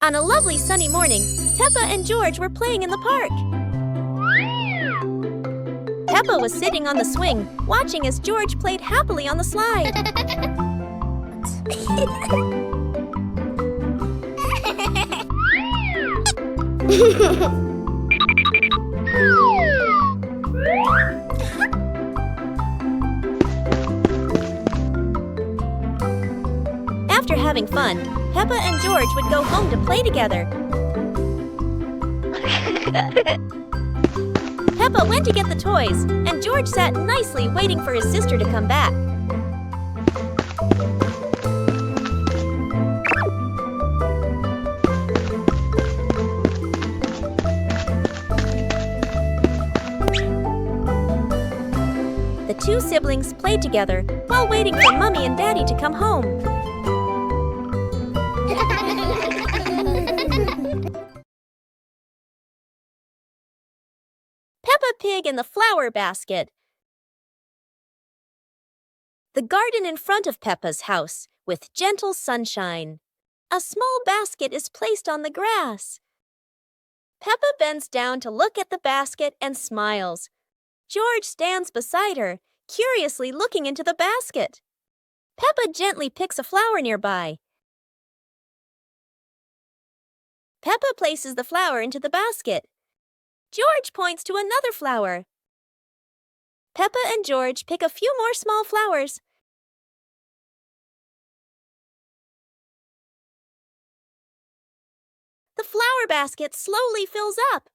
On a lovely sunny morning, Peppa and George were playing in the park. Peppa was sitting on the swing, watching as George played happily on the slide. After having fun, Peppa and George would go home to play together. Peppa went to get the toys, and George sat nicely waiting for his sister to come back. The two siblings played together while waiting for Mommy and Daddy to come home. Peppa Pig in the flower basket. The garden in front of Peppa's house, with gentle sunshine. A small basket is placed on the grass. Peppa bends down to look at the basket and smiles. George stands beside her, curiously looking into the basket. Peppa gently picks a flower nearby. Peppa places the flower into the basket. George points to another flower. Peppa and George pick a few more small flowers. The flower basket slowly fills up.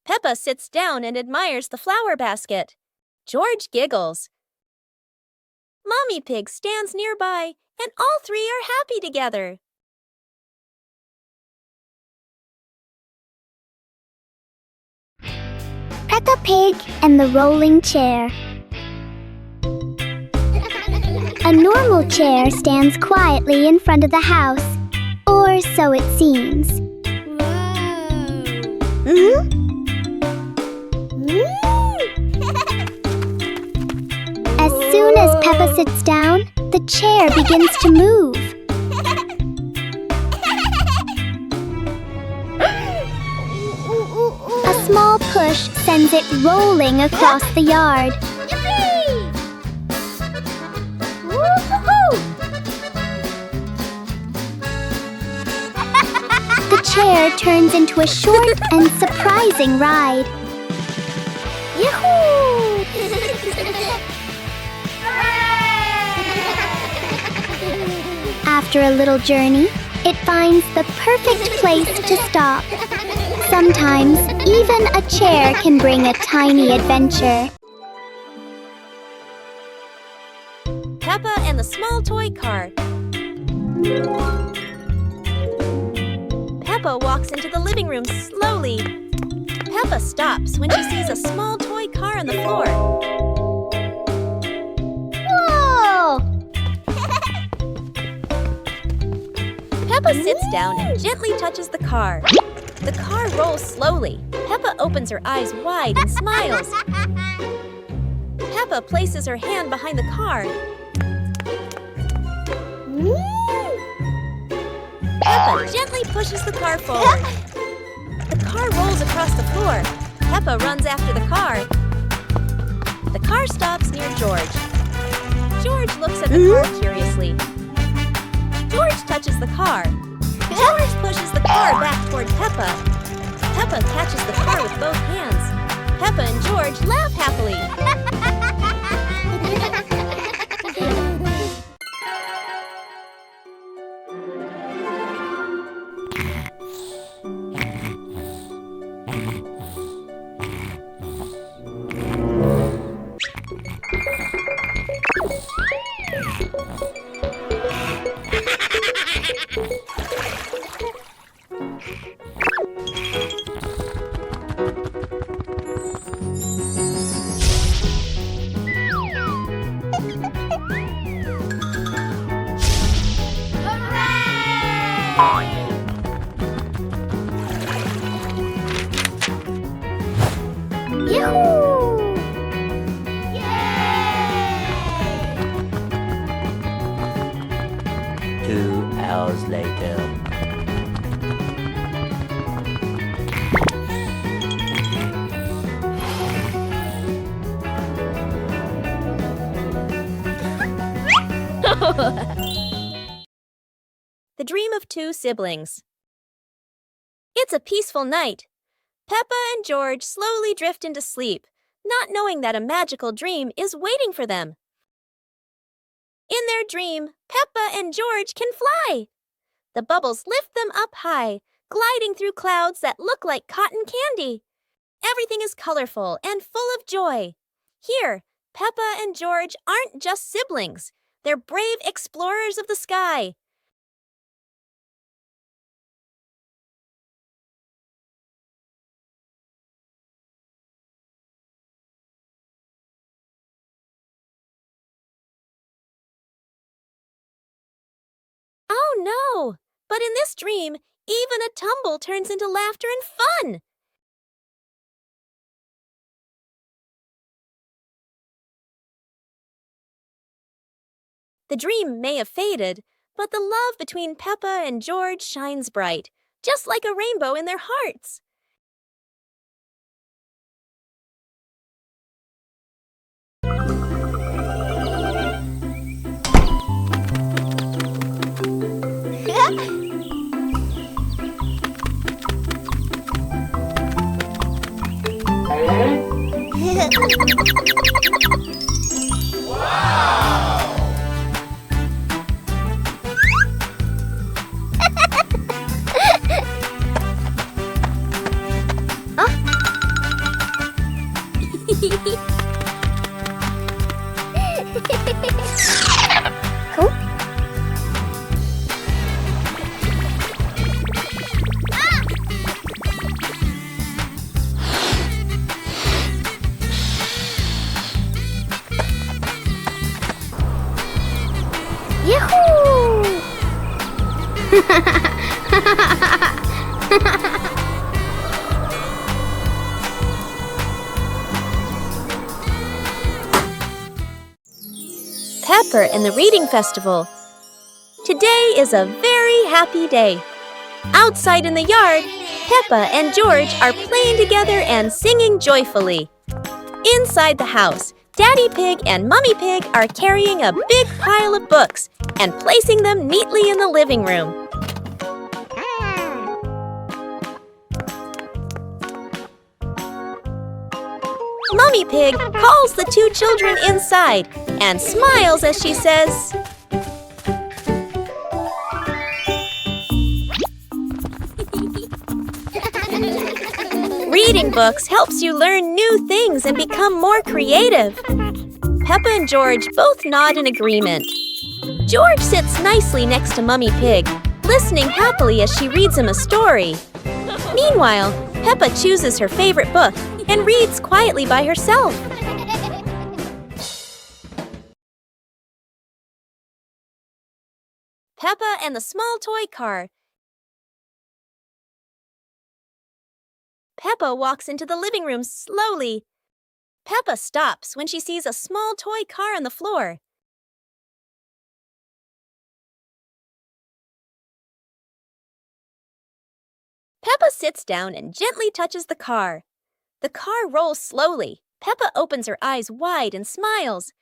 Peppa sits down and admires the flower basket. George giggles. Mommy Pig stands nearby, and all three are happy together. Peppa Pig and the rolling chair. A normal chair stands quietly in front of the house, or so it seems. As soon as Peppa sits down, the chair begins to move. A small push sends it rolling across the yard. The chair turns into a short and surprising ride. Yahoo! After a little journey, it finds the perfect place to stop. Sometimes, even a chair can bring a tiny adventure. Peppa and the small toy car. Peppa walks into the living room slowly. Peppa stops when she sees a small toy car on the floor. Whoa! Peppa sits down and gently touches the car. The car rolls slowly. Peppa opens her eyes wide and smiles. Peppa places her hand behind the car. Peppa gently pushes the car forward. The car rolls across the floor. Peppa runs after the car. The car stops near George. George looks at the car curiously. George touches the car. George pushes the car back toward Peppa. Peppa catches the car with both hands. Peppa and George laugh happily. Yahoo! 2 hours later. The Dream of Two Siblings. It's a peaceful night. Peppa and George slowly drift into sleep, not knowing that a magical dream is waiting for them. In their dream, Peppa and George can fly. The bubbles lift them up high, gliding through clouds that look like cotton candy. Everything is colorful and full of joy. Here, Peppa and George aren't just siblings. They're brave explorers of the sky. Oh no! But in this dream, even a tumble turns into laughter and fun. The dream may have faded, but the love between Peppa and George shines bright, just like a rainbow in their hearts. Cool. Yahoo! Pepper and the Reading Festival. Today is a very happy day. Outside in the yard, Peppa and George are playing together and singing joyfully. Inside the house, Daddy Pig and Mummy Pig are carrying a big pile of books and placing them neatly in the living room. Mummy Pig calls the two children inside and smiles as she says, "Reading books helps you learn new things and become more creative." Peppa and George both nod in agreement. George sits nicely next to Mummy Pig, listening happily as she reads him a story. Meanwhile, Peppa chooses her favorite book and reads quietly by herself. Peppa and the Small Toy Car. Peppa walks into the living room slowly. Peppa stops when she sees a small toy car on the floor. Peppa sits down and gently touches the car. The car rolls slowly. Peppa opens her eyes wide and smiles.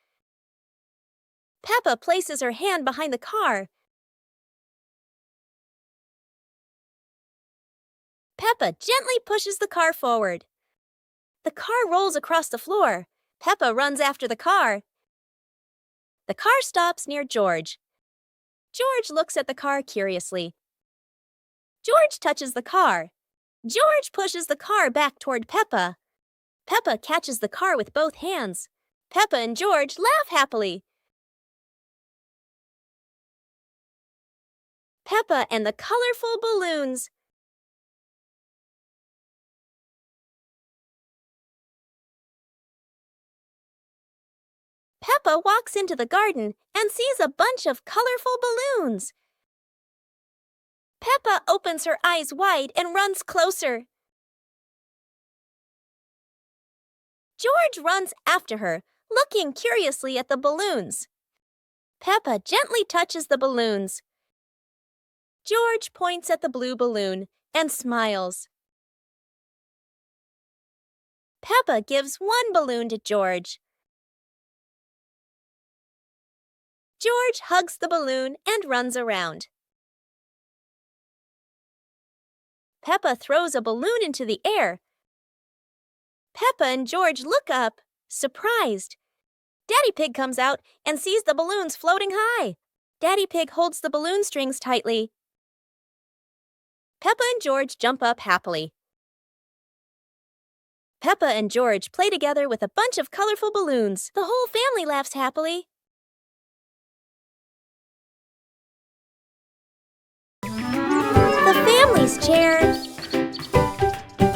Peppa places her hand behind the car. Peppa gently pushes the car forward. The car rolls across the floor. Peppa runs after the car. The car stops near George. George looks at the car curiously. George touches the car. George pushes the car back toward Peppa. Peppa catches the car with both hands. Peppa and George laugh happily. Peppa and the colorful balloons. Peppa walks into the garden and sees a bunch of colorful balloons. Peppa opens her eyes wide and runs closer. George runs after her, looking curiously at the balloons. Peppa gently touches the balloons. George points at the blue balloon and smiles. Peppa gives one balloon to George. George hugs the balloon and runs around. Peppa throws a balloon into the air. Peppa and George look up, surprised. Daddy Pig comes out and sees the balloons floating high. Daddy Pig holds the balloon strings tightly. Peppa and George jump up happily. Peppa and George play together with a bunch of colorful balloons. The whole family laughs happily. The family's chair.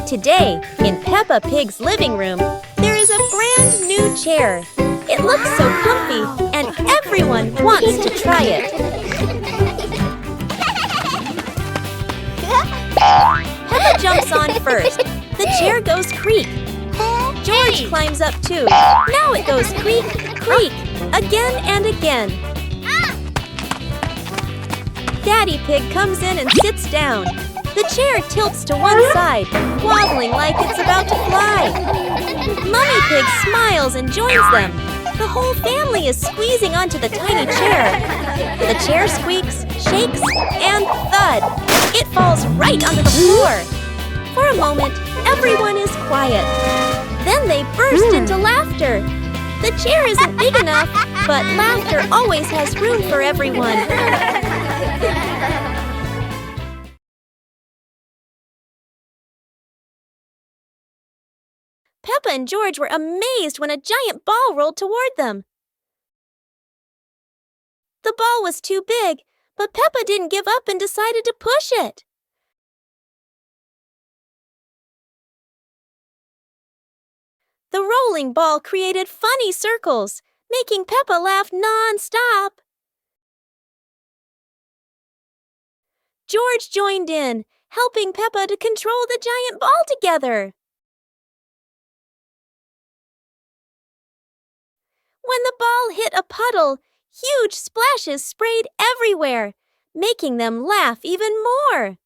Today, in Peppa Pig's living room, there is a brand new chair. It looks so comfy, and everyone wants to try it. Peppa jumps on first. The chair goes creak. George climbs up too. Now it goes creak, creak, again and again. Daddy Pig comes in and sits down. The chair tilts to one side, wobbling like it's about to fly. Mummy Pig smiles and joins them. The whole family is squeezing onto the tiny chair. The chair squeaks, shakes, and thud. It falls right onto the floor. For a moment, everyone is quiet. Then they burst into laughter. The chair isn't big enough, but laughter always has room for everyone. Peppa and George were amazed when a giant ball rolled toward them. The ball was too big, but Peppa didn't give up and decided to push it. The rolling ball created funny circles, making Peppa laugh non-stop. George joined in, helping Peppa to control the giant ball together. When the ball hit a puddle, huge splashes sprayed everywhere, making them laugh even more.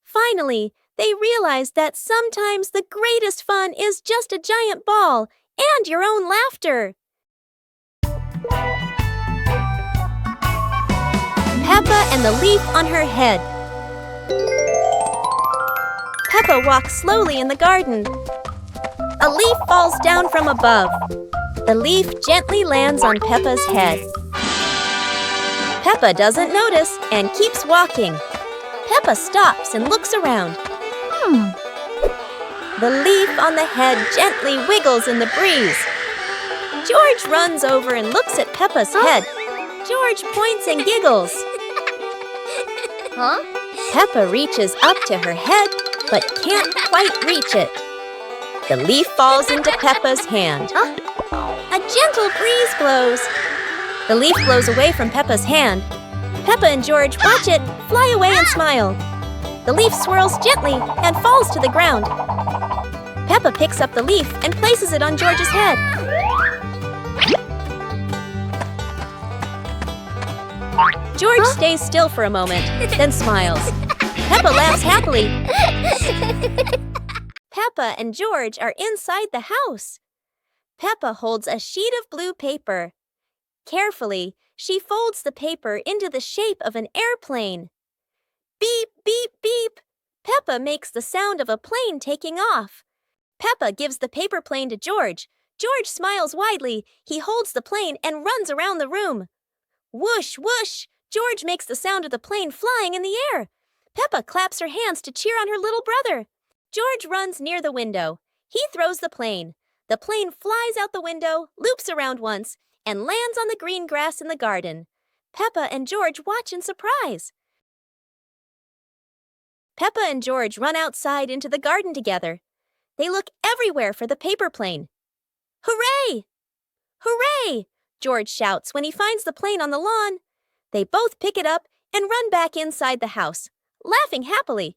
Finally, they realized that sometimes the greatest fun is just a giant ball and your own laughter. Peppa and the leaf on her head. Peppa walks slowly in the garden. A leaf falls down from above. The leaf gently lands on Peppa's head. Peppa doesn't notice and keeps walking. Peppa stops and looks around. The leaf on the head gently wiggles in the breeze. George runs over and looks at Peppa's head. George points and giggles. Peppa reaches up to her head, but can't quite reach it. The leaf falls into Peppa's hand. A gentle breeze blows. The leaf blows away from Peppa's hand. Peppa and George watch it fly away and smile. The leaf swirls gently and falls to the ground. Peppa picks up the leaf and places it on George's head. George stays still for a moment, then smiles. Peppa laughs happily. Peppa and George are inside the house. Peppa holds a sheet of blue paper. Carefully, she folds the paper into the shape of an airplane. Beep, beep, beep. Peppa makes the sound of a plane taking off. Peppa gives the paper plane to George. George smiles widely. He holds the plane and runs around the room. Whoosh, whoosh. George makes the sound of the plane flying in the air. Peppa claps her hands to cheer on her little brother. George runs near the window. He throws the plane. The plane flies out the window, loops around once, and lands on the green grass in the garden. Peppa and George watch in surprise. Peppa and George run outside into the garden together. They look everywhere for the paper plane. Hooray! Hooray! George shouts when he finds the plane on the lawn. They both pick it up and run back inside the house, laughing happily.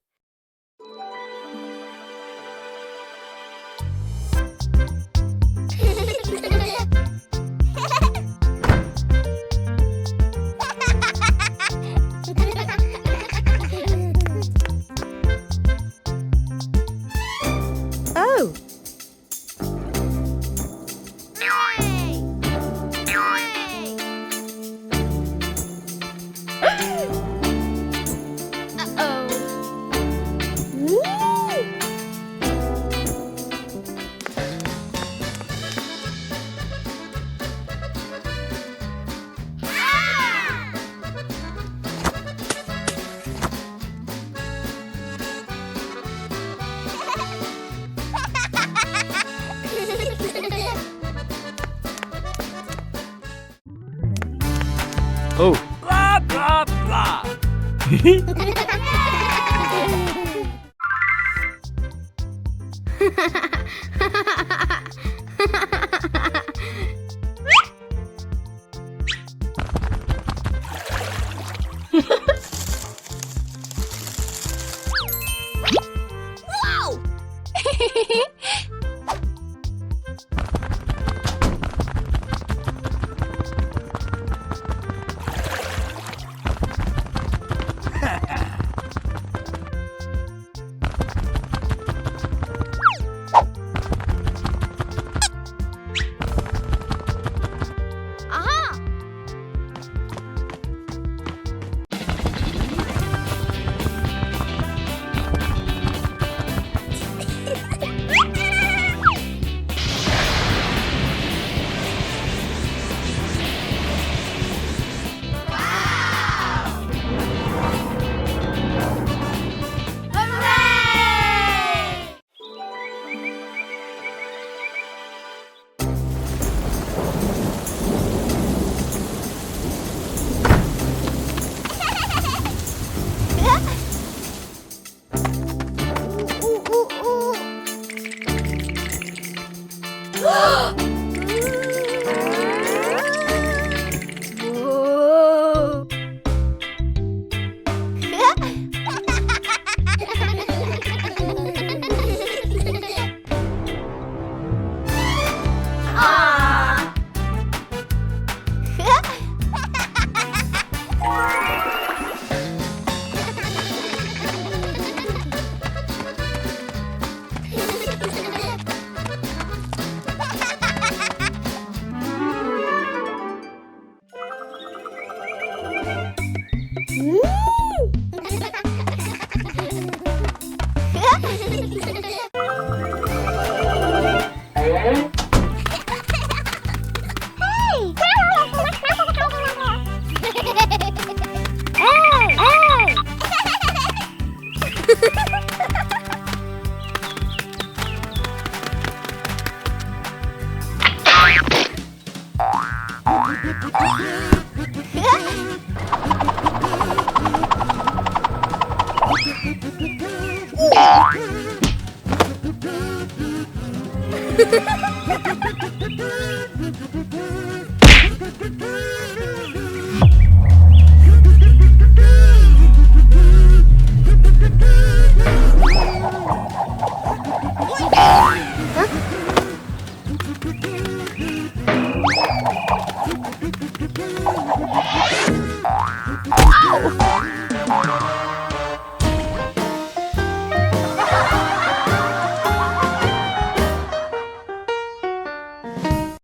Oh. Blah, blah, blah.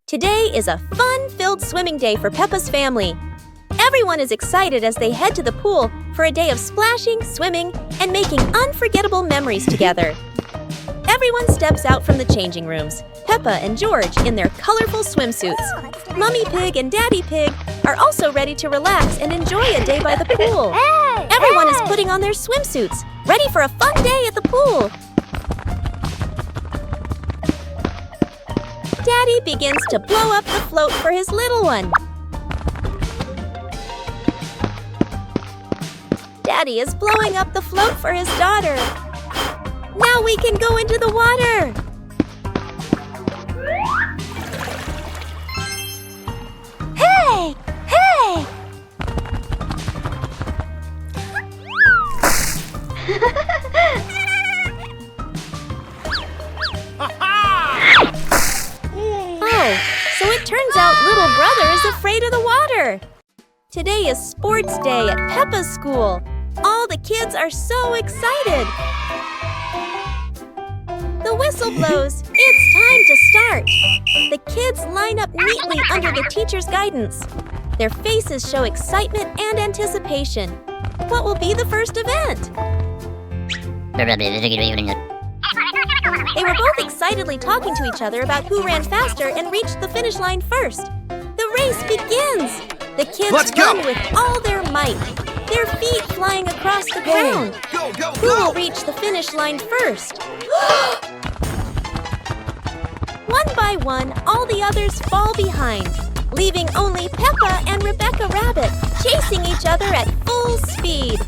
Today is a fun-filled swimming day for Peppa's family. Everyone is excited as they head to the pool for a day of splashing, swimming, and making unforgettable memories together. Everyone steps out from the changing rooms, Peppa and George in their colorful swimsuits. Mummy Pig and Daddy Pig are also ready to relax and enjoy a day by the pool. Everyone is putting on their swimsuits, ready for a fun day at the pool. Daddy begins to blow up the float for his little one. Daddy is blowing up the float for his daughter. Now we can go into the water. Hey! Hey! Oh, so it turns out little brother is afraid of the water. Today is sports day at Peppa's school. All the kids are so excited. The whistle blows. It's time to start. The kids line up neatly under the teacher's guidance. Their faces show excitement and anticipation. What will be the first event? They were both excitedly talking to each other about who ran faster and reached the finish line first. The race begins. The kids run with all their might, their feet flying across the ground. Go, go, Who will reach the finish line first? One by one, all the others fall behind, leaving only Peppa and Rebecca Rabbit racing each other at full speed.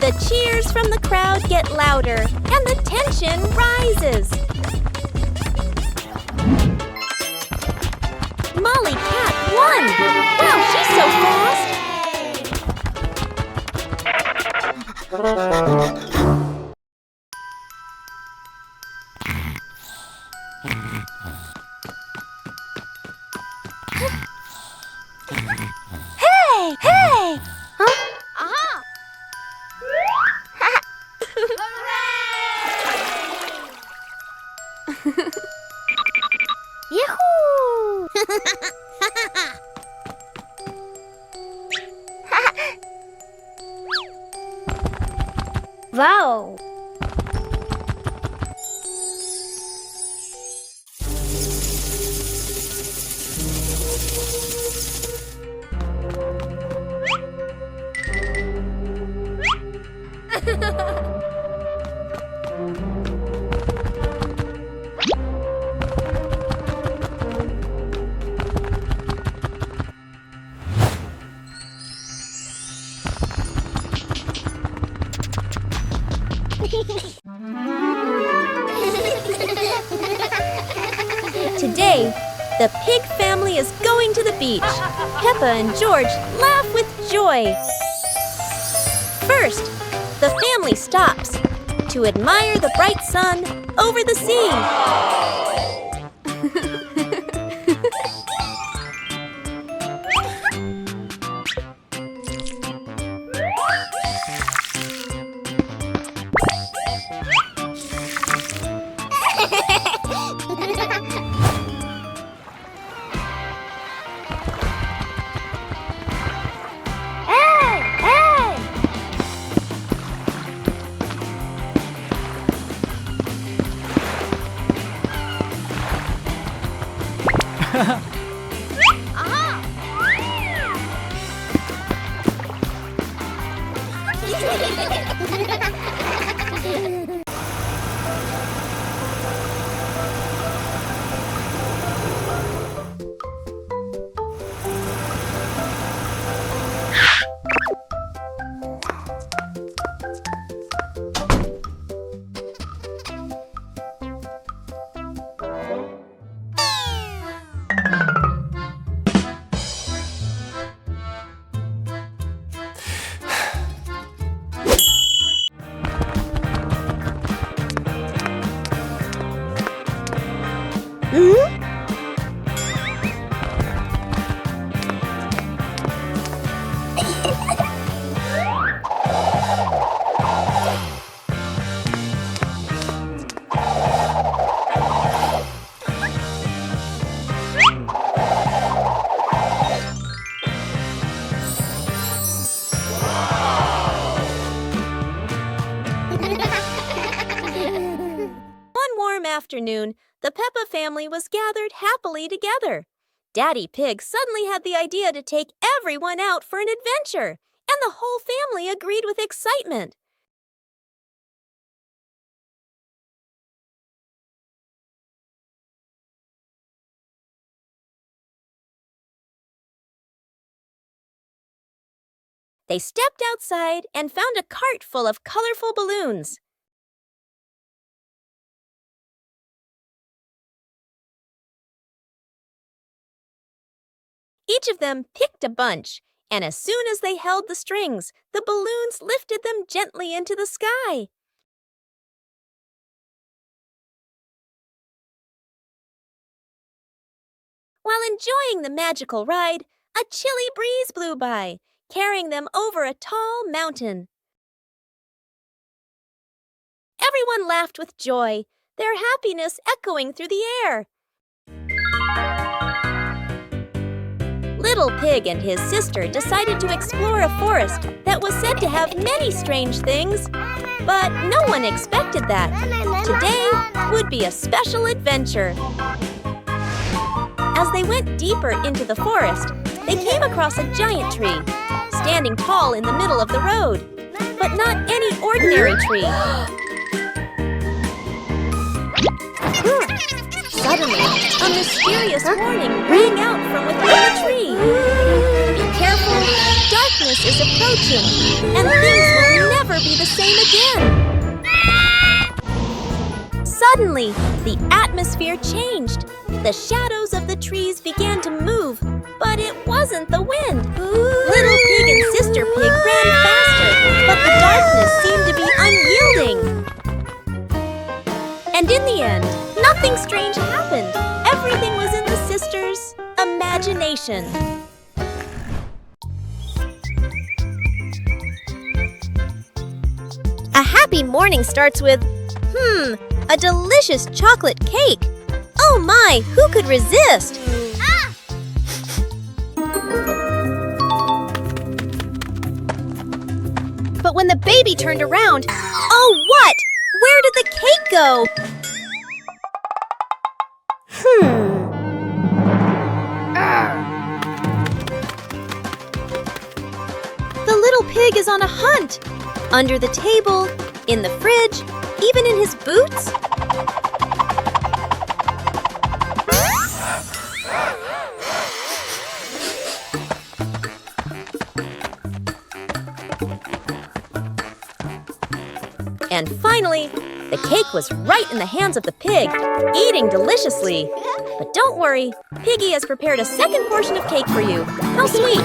The cheers from the crowd get louder, and the tension rises. Molly Cat won! Wow, she's so fast! Hey! Hey! Huh? Aha! Yahoo! Wow! Today, the pig family is going to the beach. Peppa and George laugh with joy. First, the family stops to admire the bright sun over the sea. Afternoon, the Peppa family was gathered happily together. Daddy Pig suddenly had the idea to take everyone out for an adventure, and the whole family agreed with excitement. They stepped outside and found a cart full of colorful balloons. Each of them picked a bunch, and as soon as they held the strings, the balloons lifted them gently into the sky. While enjoying the magical ride, a chilly breeze blew by, carrying them over a tall mountain. Everyone laughed with joy, their happiness echoing through the air. Little Pig and his sister decided to explore a forest that was said to have many strange things, but no one expected that. Today would be a special adventure. As they went deeper into the forest, they came across a giant tree, standing tall in the middle of the road. But not any ordinary tree. Suddenly, a mysterious warning rang out from within the tree. Be careful, darkness is approaching, and things will never be the same again. Suddenly, the atmosphere changed. The shadows of the trees began to move, but it wasn't the wind. Little Pig and Sister Pig ran faster, but the darkness seemed to be unyielding. And in the end, nothing strange happened. Everything was in the sisters' imagination. A happy morning starts with, a delicious chocolate cake. Oh my, who could resist? But when the baby turned around, oh what? Where did the cake go? The little pig is on a hunt. Under the table, in the fridge, even in his boots. And finally, the cake was right in the hands of the pig, eating deliciously. But don't worry, Piggy has prepared a second portion of cake for you. How sweet!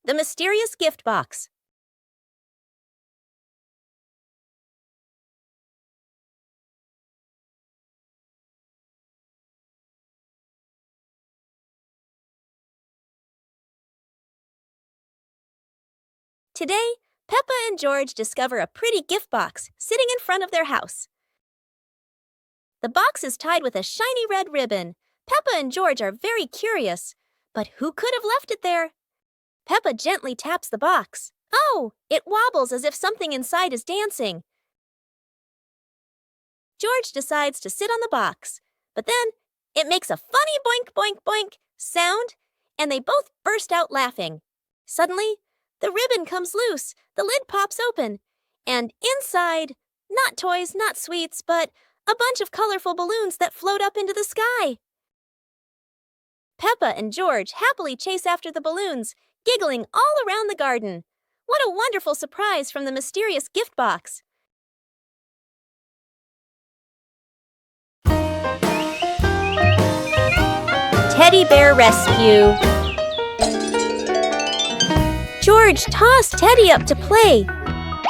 The mysterious gift box. Today, Peppa and George discover a pretty gift box sitting in front of their house. The box is tied with a shiny red ribbon. Peppa and George are very curious, but who could have left it there? Peppa gently taps the box. Oh, it wobbles as if something inside is dancing. George decides to sit on the box, but then it makes a funny boink, boink, boink sound, and they both burst out laughing. Suddenly, the ribbon comes loose, the lid pops open, and inside, not toys, not sweets, but a bunch of colorful balloons that float up into the sky. Peppa and George happily chase after the balloons, giggling all around the garden. What a wonderful surprise from the mysterious gift box. Teddy Bear Rescue. George tossed Teddy up to play,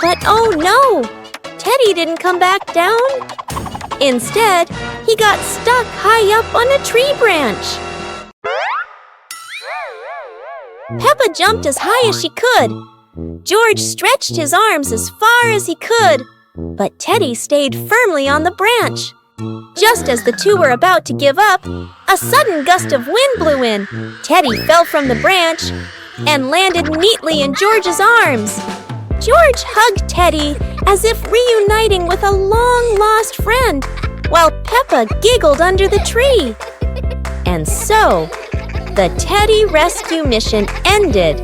but oh no! Teddy didn't come back down. Instead, he got stuck high up on a tree branch. Peppa jumped as high as she could. George stretched his arms as far as he could, but Teddy stayed firmly on the branch. Just as the two were about to give up, a sudden gust of wind blew in. Teddy fell from the branch and landed neatly in George's arms. George hugged Teddy as if reuniting with a long-lost friend, while Peppa giggled under the tree. And so, the Teddy rescue mission ended,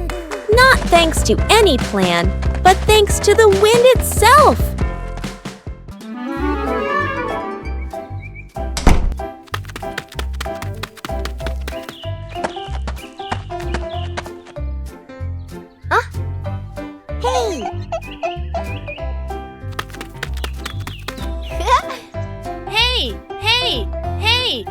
not thanks to any plan, but thanks to the wind itself. Hey! Hey! Hey! Hey!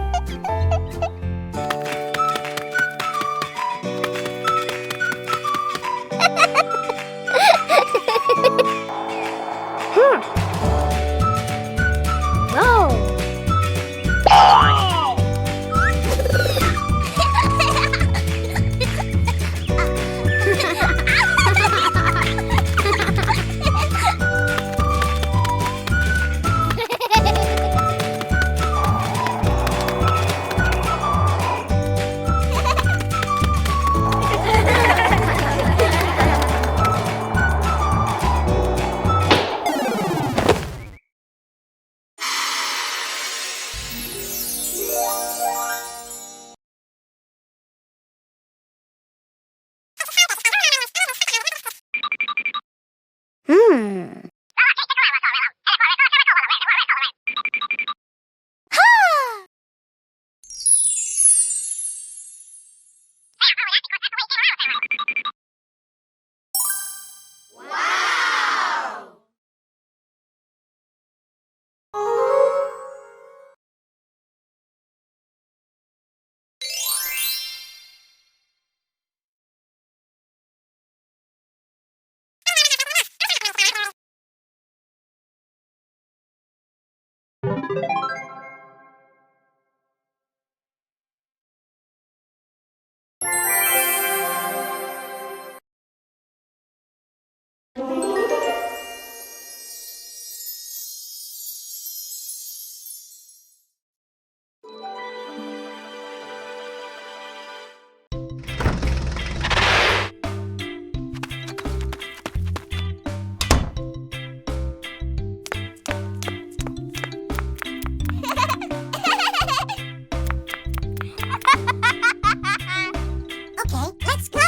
Okay, let's go!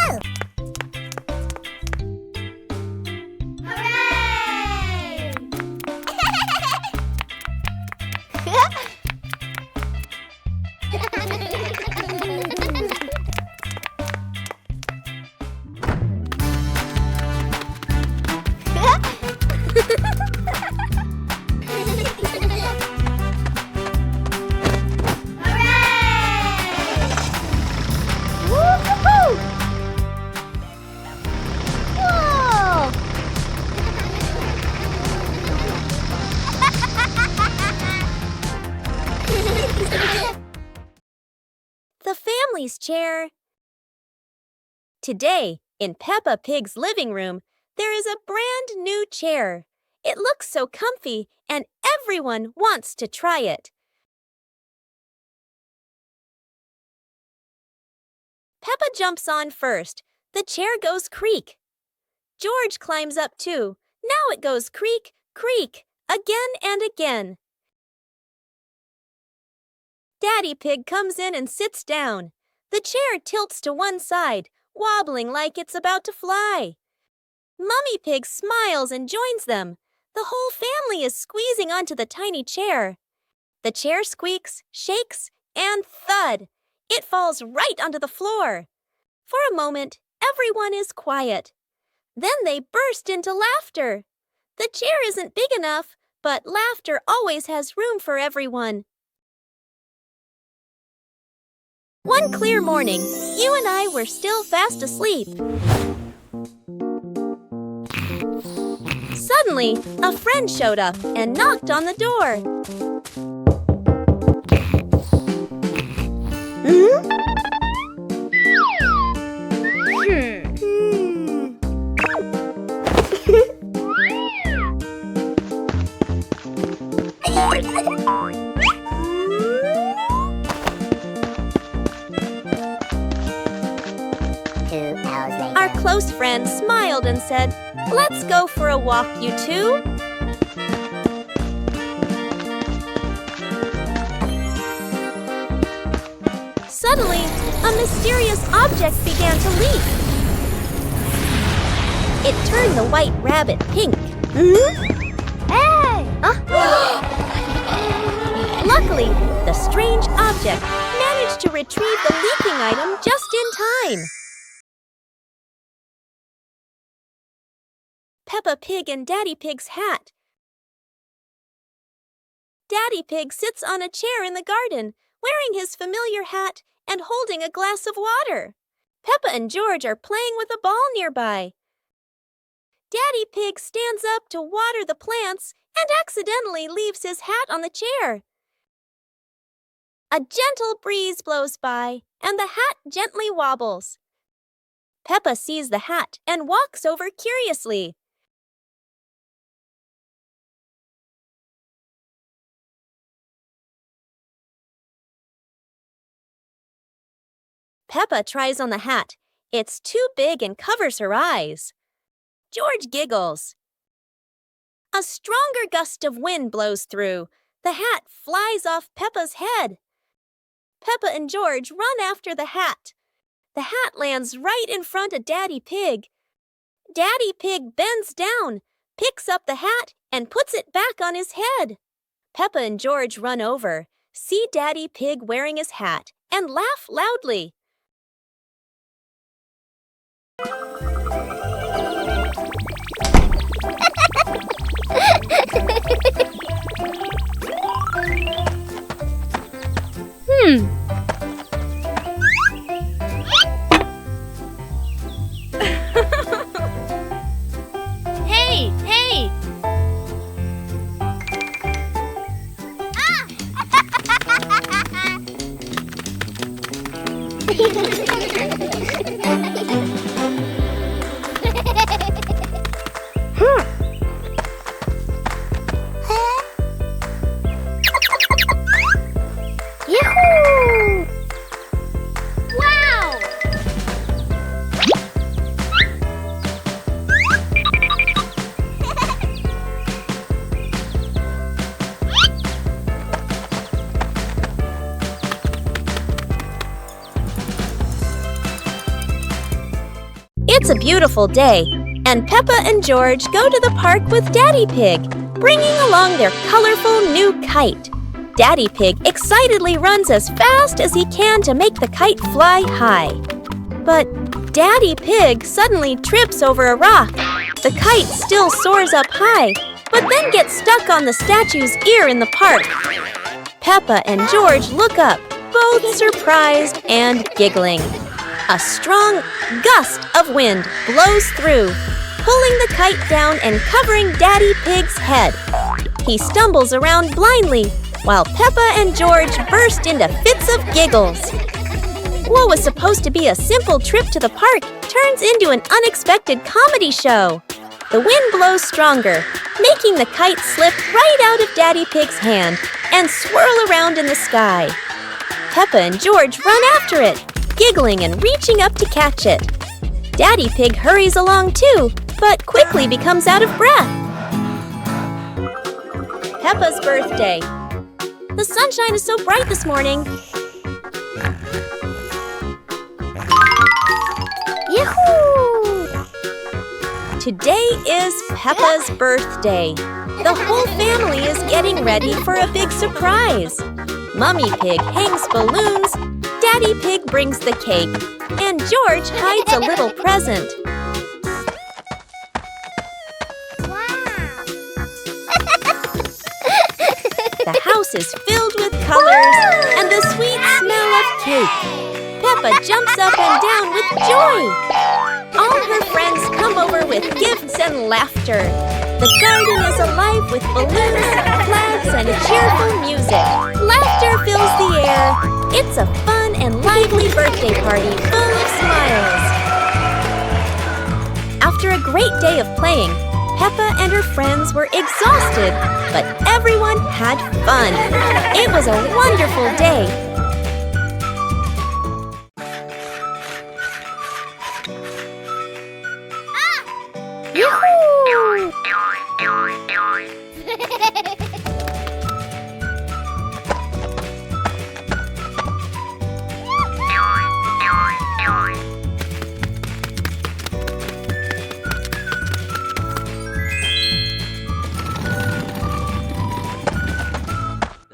Hooray! The family's chair. Today, in Peppa Pig's living room, there is a brand new chair. It looks so comfy, and everyone wants to try it. Peppa jumps on first. The chair goes creak. George climbs up too. Now it goes creak, creak, again and again. Daddy Pig comes in and sits down. The chair tilts to one side, wobbling like it's about to fly. Mummy Pig smiles and joins them. The whole family is squeezing onto the tiny chair. The chair squeaks, shakes, and thud! It falls right onto the floor. For a moment, everyone is quiet. Then they burst into laughter. The chair isn't big enough, but laughter always has room for everyone. One clear morning, you and I were still fast asleep. Suddenly, a friend showed up and knocked on the door. Our close friend smiled and said, "Let's go for a walk, you two." Suddenly, a mysterious object began to leak. It turned the white rabbit pink. Hey! Luckily, the strange object managed to retrieve the leaking item just in time. Peppa Pig and Daddy Pig's hat. Daddy Pig sits on a chair in the garden, wearing his familiar hat and holding a glass of water. Peppa and George are playing with a ball nearby. Daddy Pig stands up to water the plants and accidentally leaves his hat on the chair. A gentle breeze blows by, and the hat gently wobbles. Peppa sees the hat and walks over curiously. Peppa tries on the hat. It's too big and covers her eyes. George giggles. A stronger gust of wind blows through. The hat flies off Peppa's head. Peppa and George run after the hat. The hat lands right in front of Daddy Pig. Daddy Pig bends down, picks up the hat, and puts it back on his head. Peppa and George run over, see Daddy Pig wearing his hat, and laugh loudly. Hey, hey! It's a beautiful day, and Peppa and George go to the park with Daddy Pig, bringing along their colorful new kite. Daddy Pig excitedly runs as fast as he can to make the kite fly high. But Daddy Pig suddenly trips over a rock. The kite still soars up high, but then gets stuck on the statue's ear in the park. Peppa and George look up, both surprised and giggling. A strong gust of wind blows through, pulling the kite down and covering Daddy Pig's head. He stumbles around blindly, while Peppa and George burst into fits of giggles. What was supposed to be a simple trip to the park turns into an unexpected comedy show. The wind blows stronger, making the kite slip right out of Daddy Pig's hand and swirl around in the sky. Peppa and George run after it, giggling and reaching up to catch it. Daddy Pig hurries along too, but quickly becomes out of breath. Peppa's birthday. The sunshine is so bright this morning. Yahoo! Today is Peppa's birthday. The whole family is getting ready for a big surprise. Mummy Pig hangs balloons, Daddy Pig brings the cake, and George hides a little present. The house is filled with colors and the sweet smell of cake. Peppa jumps up and down with joy. All her friends come over with gifts and laughter. The garden is alive with balloons, flags, and cheerful music. Laughter fills the air. It's a fun and lively birthday party full of smiles. After a great day of playing, Peppa and her friends were exhausted, but everyone had fun. It was a wonderful day. Yahoo!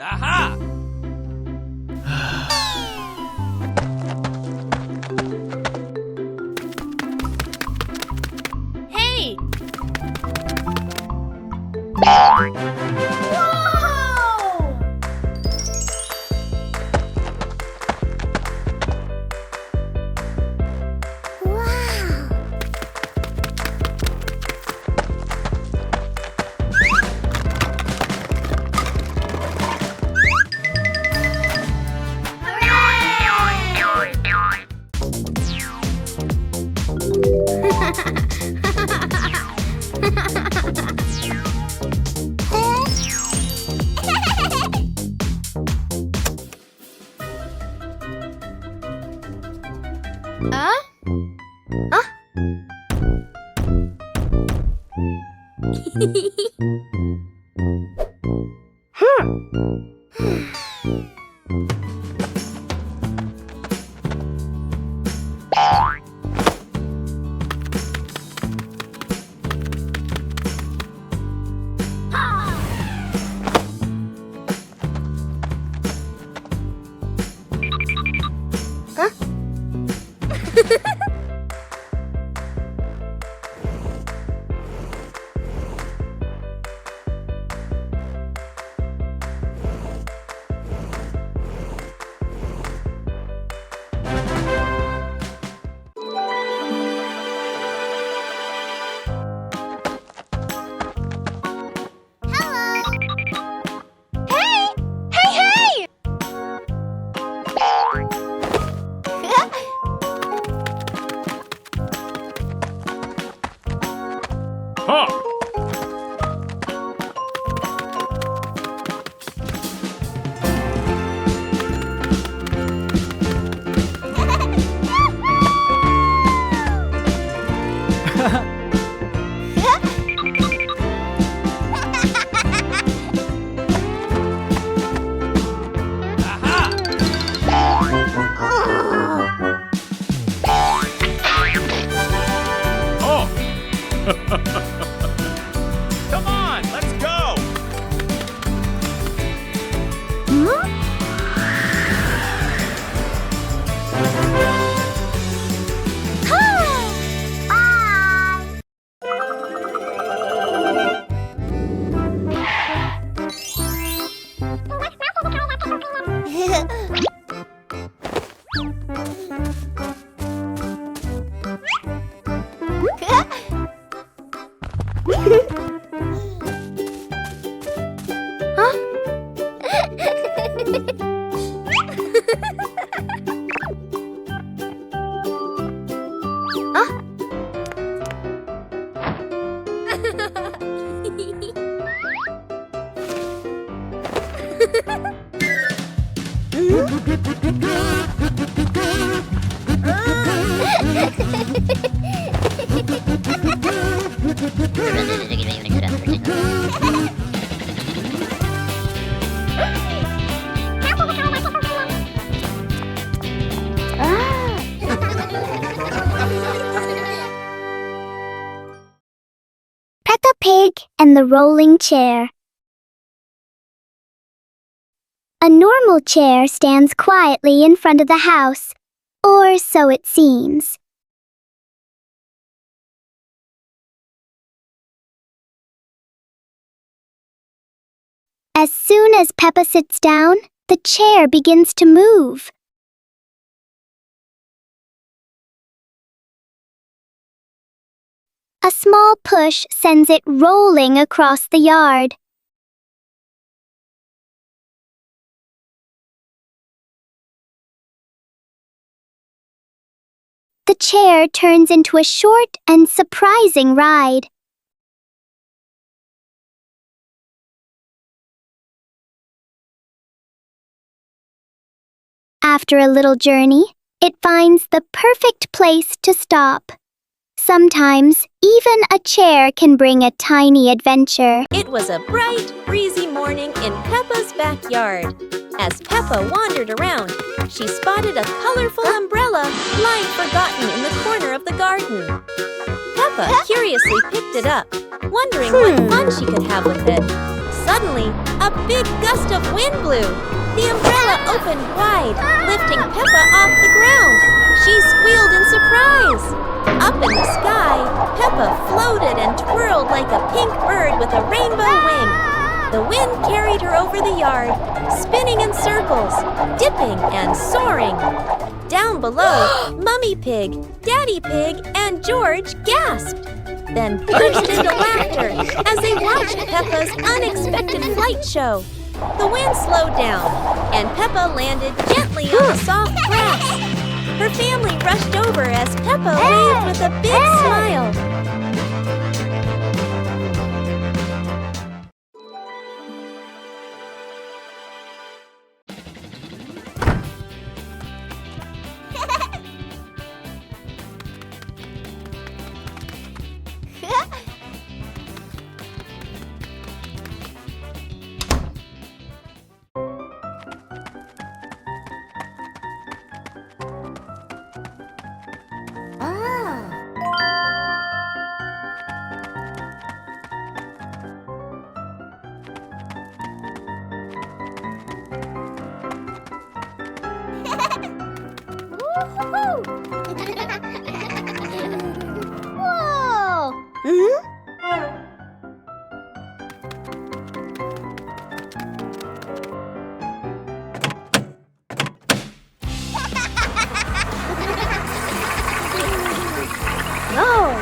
Aha! Hey! Come on, let's go! Peppa Pig and the rolling chair. A normal chair stands quietly in front of the house, or so it seems. As soon as Peppa sits down, the chair begins to move. A small push sends it rolling across the yard. The chair turns into a short and surprising ride. After a little journey, it finds the perfect place to stop. Sometimes, even a chair can bring a tiny adventure. It was a bright, breezy morning in Peppa's backyard. As Peppa wandered around, she spotted a colorful umbrella lying forgotten in the corner of the garden. Peppa curiously picked it up, wondering what fun she could have with it. Suddenly, a big gust of wind blew. The umbrella opened wide, lifting Peppa off the ground. She squealed in surprise. Up in the sky, Peppa floated and twirled like a pink bird with a rainbow wing. The wind carried her over the yard, spinning in circles, dipping and soaring. Down below, Mummy Pig, Daddy Pig, and George gasped, then burst into laughter as they watched Peppa's unexpected flight show. The wind slowed down, and Peppa landed gently on the soft grass. Her family rushed over as Peppa waved with a big smile. Whoa!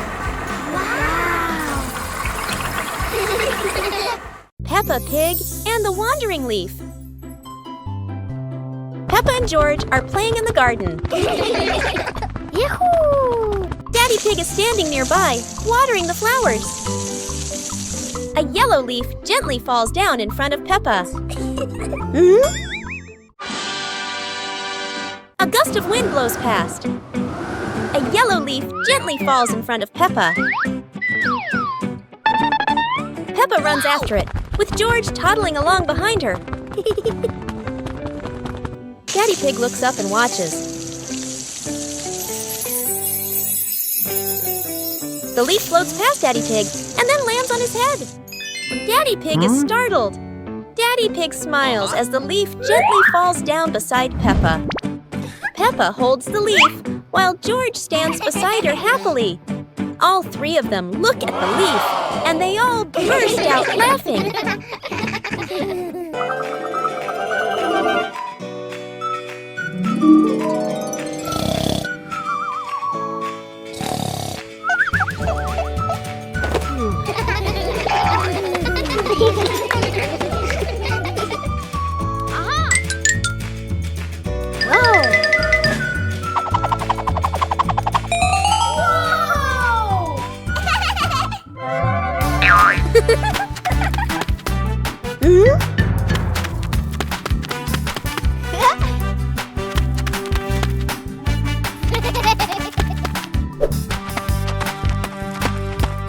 Peppa Pig and the Wandering Leaf. Peppa and George are playing in the garden. Yahoo! Daddy Pig is standing nearby, watering the flowers. A yellow leaf gently falls down in front of Peppa. A gust of wind blows past. A yellow leaf gently falls in front of Peppa. Peppa runs after it, with George toddling along behind her. Daddy Pig looks up and watches. The leaf floats past Daddy Pig and then lands on his head. Daddy Pig is startled. Daddy Pig smiles as the leaf gently falls down beside Peppa. Peppa holds the leaf while George stands beside her happily. All three of them look at the leaf and they all burst out laughing.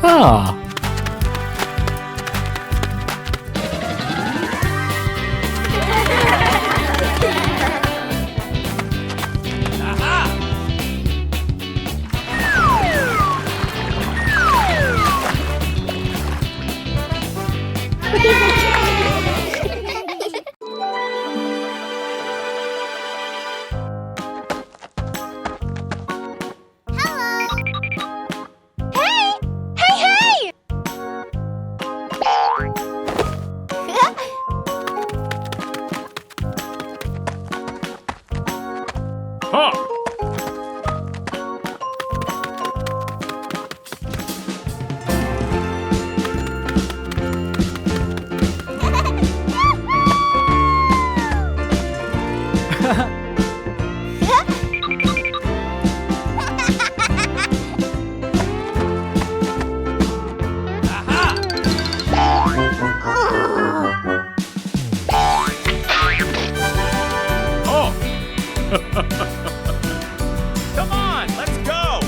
Ah. Huh. Come on, let's go!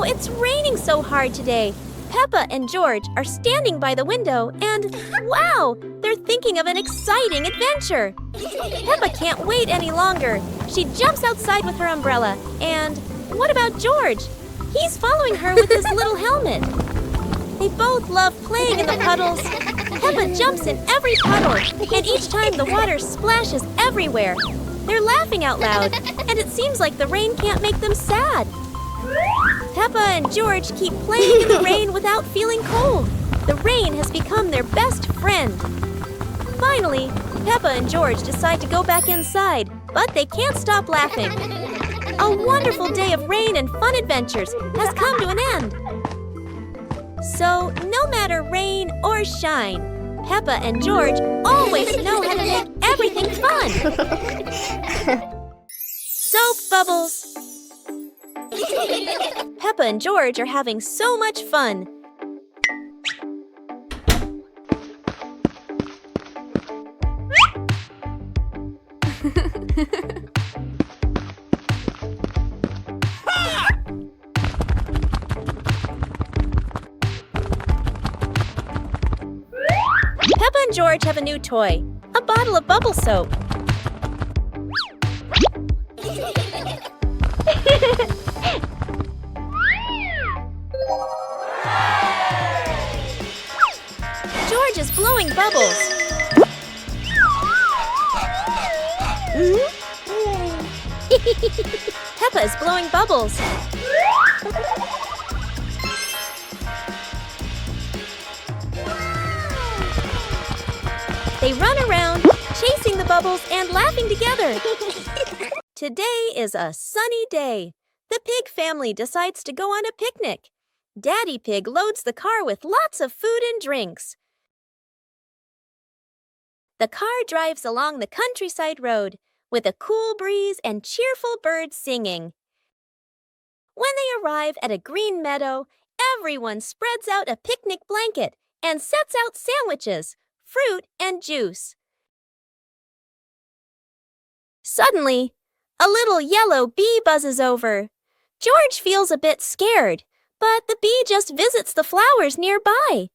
It's raining so hard today. Peppa and George are standing by the window and, wow, they're thinking of an exciting adventure. Peppa can't wait any longer. She jumps outside with her umbrella. And what about George? He's following her with his little helmet. They both love playing in the puddles. Peppa jumps in every puddle, and each time the water splashes everywhere. They're laughing out loud, and it seems like the rain can't make them sad. Peppa and George keep playing in the rain without feeling cold. The rain has become their best friend. Finally, Peppa and George decide to go back inside, but they can't stop laughing. A wonderful day of rain and fun adventures has come to an end. So, no matter rain or shine, Peppa and George always know how to make everything fun. Soap bubbles. Peppa and George are having so much fun. Peppa and George have a new toy, a bottle of bubble soap. George is blowing bubbles. Peppa is blowing bubbles. They run around, chasing the bubbles and laughing together. Today is a sunny day. The pig family decides to go on a picnic. Daddy Pig loads the car with lots of food and drinks. The car drives along the countryside road with a cool breeze and cheerful birds singing. When they arrive at a green meadow, everyone spreads out a picnic blanket and sets out sandwiches, fruit, and juice. Suddenly, a little yellow bee buzzes over. George feels a bit scared, but the bee just visits the flowers nearby.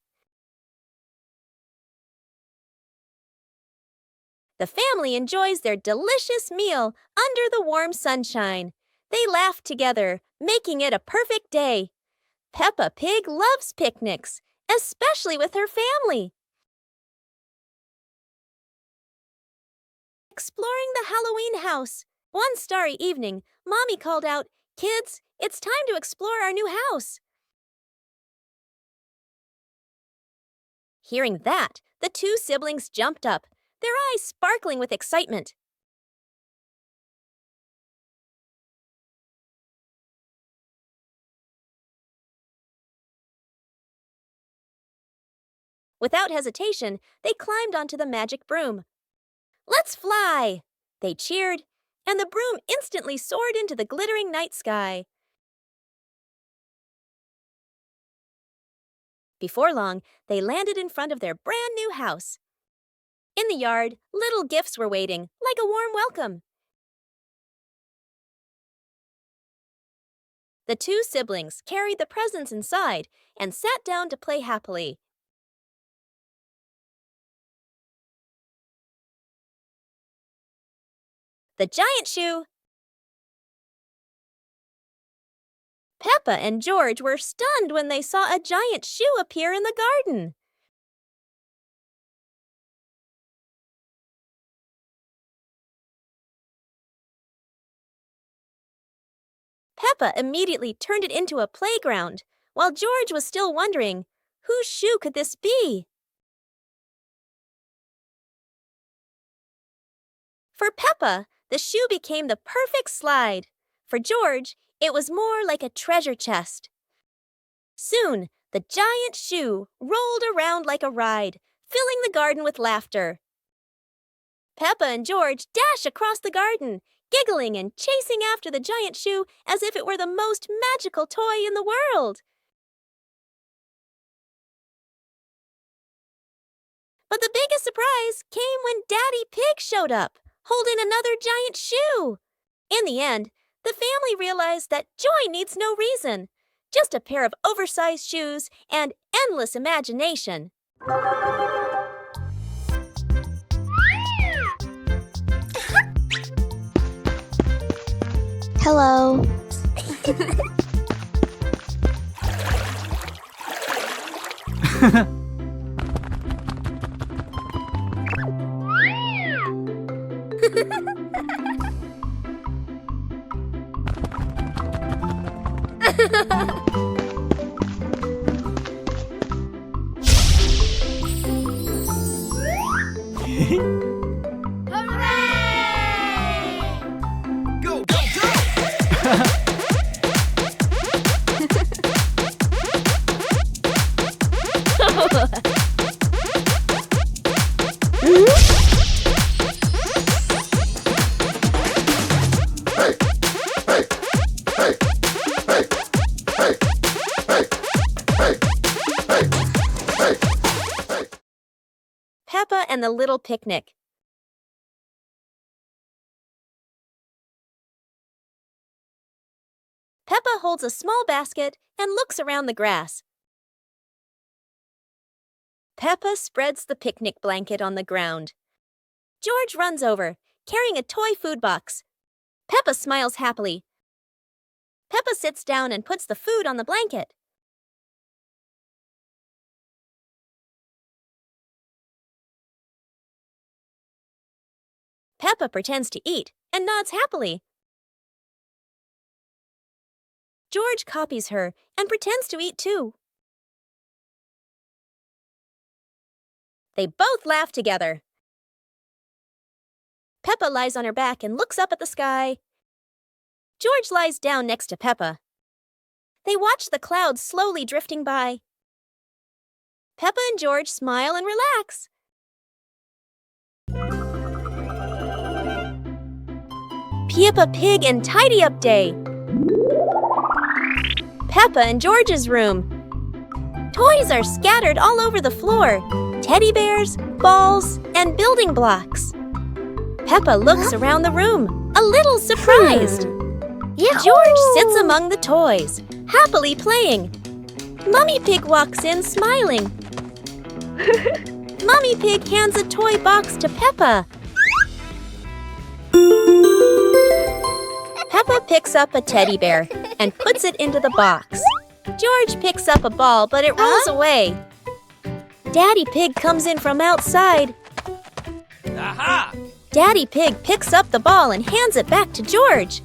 The family enjoys their delicious meal under the warm sunshine. They laugh together, making it a perfect day. Peppa Pig loves picnics, especially with her family. Exploring the Halloween house. One starry evening, Mommy called out, "Kids, it's time to explore our new house." Hearing that, the two siblings jumped up, their eyes sparkling with excitement. Without hesitation, they climbed onto the magic broom. "Let's fly!" They cheered, and the broom instantly soared into the glittering night sky. Before long, they landed in front of their brand new house. In the yard, little gifts were waiting, like a warm welcome. The two siblings carried the presents inside and sat down to play happily. The giant shoe. Peppa and George were stunned when they saw a giant shoe appear in the garden. Peppa immediately turned it into a playground, while George was still wondering, whose shoe could this be? For Peppa, the shoe became the perfect slide. For George, it was more like a treasure chest. Soon, the giant shoe rolled around like a ride, filling the garden with laughter. Peppa and George dash across the garden, giggling and chasing after the giant shoe as if it were the most magical toy in the world. But the biggest surprise came when Daddy Pig showed up, holding another giant shoe. In the end, the family realized that joy needs no reason, just a pair of oversized shoes and endless imagination. Hello. Go, go, go! Peppa and the Little Picnic. Peppa holds a small basket and looks around the grass. Peppa spreads the picnic blanket on the ground. George runs over, carrying a toy food box. Peppa smiles happily. Peppa sits down and puts the food on the blanket. Peppa pretends to eat and nods happily. George copies her and pretends to eat too. They both laugh together. Peppa lies on her back and looks up at the sky. George lies down next to Peppa. They watch the clouds slowly drifting by. Peppa and George smile and relax. Peppa Pig and Tidy Up Day. Peppa and George's room. Toys are scattered all over the floor. Teddy bears, balls, and building blocks. Peppa looks around the room, a little surprised. George sits among the toys, happily playing. Mummy Pig walks in smiling. Mummy Pig hands a toy box to Peppa. Peppa picks up a teddy bear and puts it into the box. George picks up a ball, but it rolls away. Daddy Pig comes in from outside. Aha! Daddy Pig picks up the ball and hands it back to George.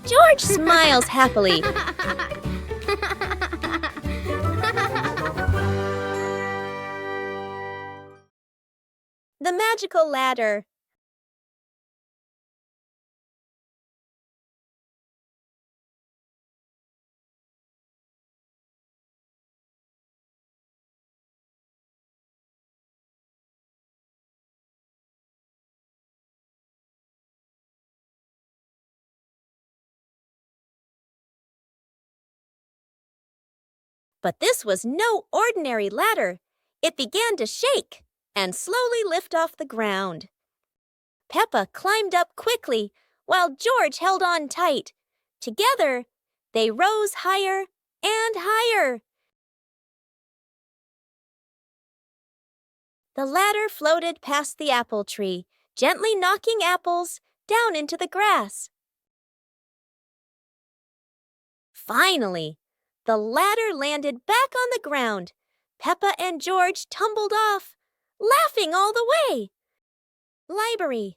George smiles happily. The magical ladder. But this was no ordinary ladder. It began to shake and slowly lift off the ground. Peppa climbed up quickly while George held on tight. Together, they rose higher and higher. The ladder floated past the apple tree, gently knocking apples down into the grass. Finally, the ladder landed back on the ground. Peppa and George tumbled off, laughing all the way. Library.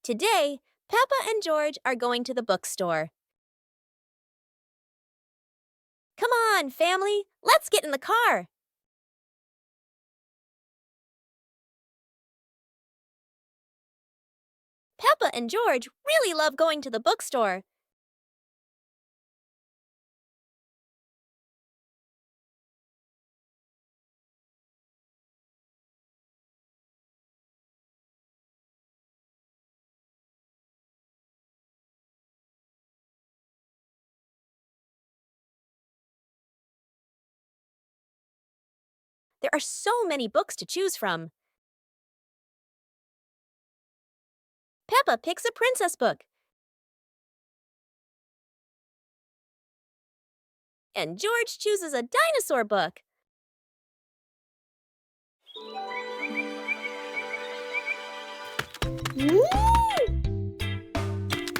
Today, Peppa and George are going to the bookstore. Come on, family, let's get in the car. Peppa and George really love going to the bookstore. There are so many books to choose from. Peppa picks a princess book. And George chooses a dinosaur book.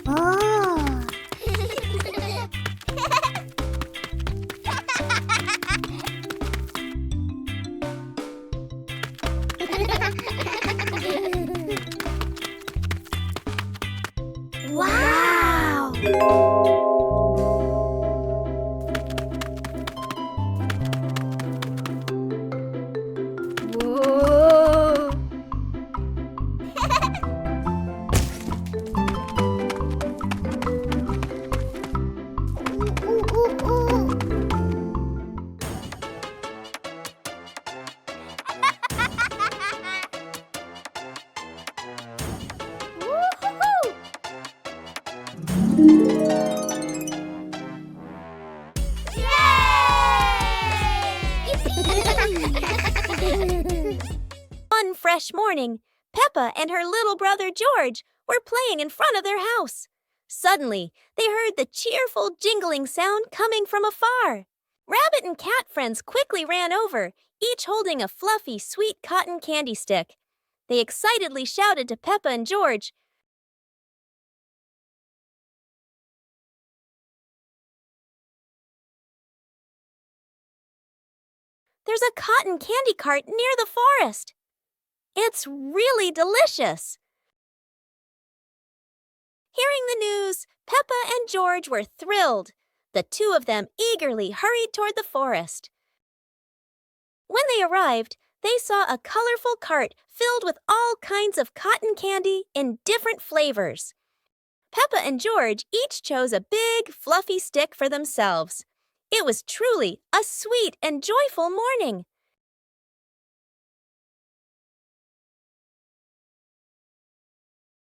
Oh. Wow! Whoa! One fresh morning, Peppa and her little brother George were playing in front of their house. Suddenly, they heard the cheerful jingling sound coming from afar. Rabbit and cat friends quickly ran over, each holding a fluffy, sweet cotton candy stick. They excitedly shouted to Peppa and George, there's a cotton candy cart near the forest. It's really delicious. Hearing the news, Peppa and George were thrilled. The two of them eagerly hurried toward the forest. When they arrived, they saw a colorful cart filled with all kinds of cotton candy in different flavors. Peppa and George each chose a big, fluffy stick for themselves. It was truly a sweet and joyful morning.